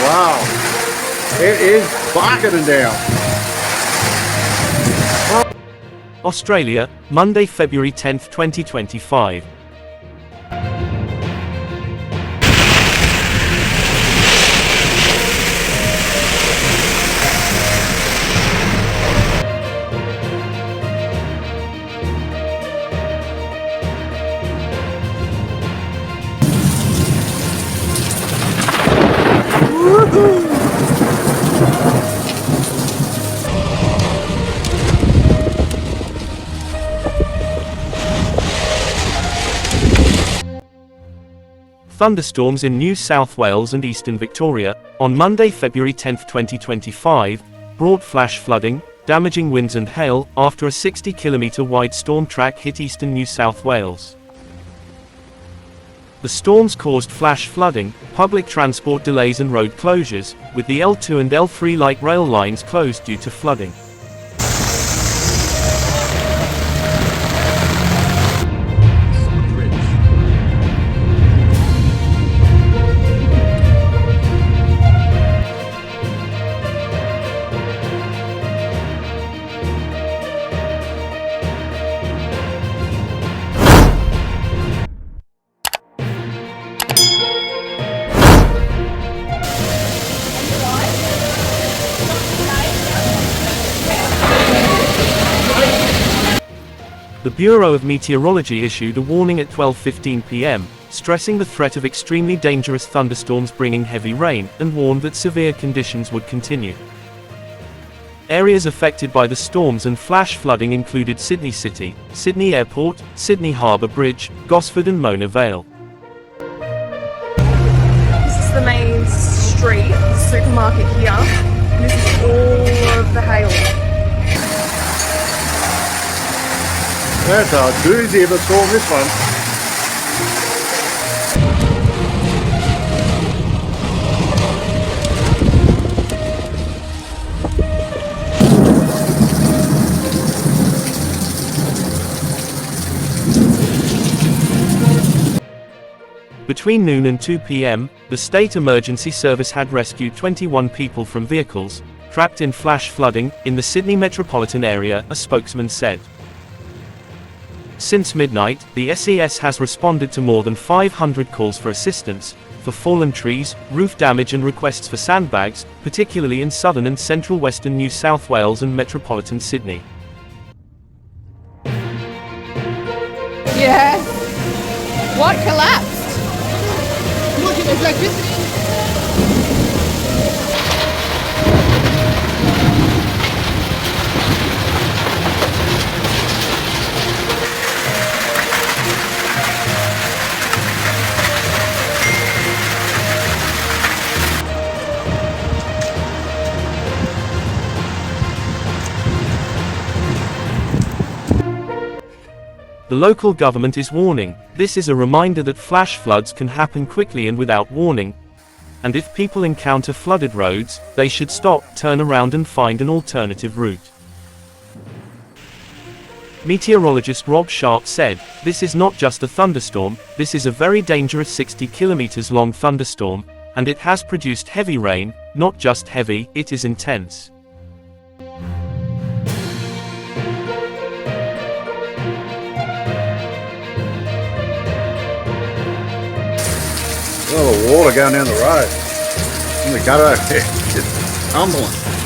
Wow, it is bucketing down. Australia, Monday, February 10, 2025. Thunderstorms in New South Wales and eastern Victoria, on Monday, February 10, 2025, brought flash flooding, damaging winds and hail, after a 60-kilometre-wide storm track hit eastern New South Wales. The storms caused flash flooding, public transport delays and road closures, with the L2 and L3 light rail lines closed due to flooding. The Bureau of Meteorology issued a warning at 12:15 p.m., stressing the threat of extremely dangerous thunderstorms bringing heavy rain, and warned that severe conditions would continue. Areas affected by the storms and flash flooding included Sydney City, Sydney Airport, Sydney Harbour Bridge, Gosford and Mona Vale. This is the main street, the supermarket here, and this is all of the hail. That's a doozy of a storm, this one. Between noon and 2 p.m., the State Emergency Service had rescued 21 people from vehicles trapped in flash flooding in the Sydney metropolitan area, a spokesman said. Since midnight, the SES has responded to more than 500 calls for assistance, for fallen trees, roof damage and requests for sandbags, particularly in southern and central western New South Wales and metropolitan Sydney. Yes. What collapsed? Look at the electricity. The local government is warning, this is a reminder that flash floods can happen quickly and without warning, and if people encounter flooded roads, they should stop, turn around and find an alternative route. Meteorologist Rob Sharp said, "This is not just a thunderstorm, this is a very dangerous 60 kilometers long thunderstorm, and it has produced heavy rain, not just heavy, it is intense." Oh, the water going down the road. In the gutter over there, just tumbling.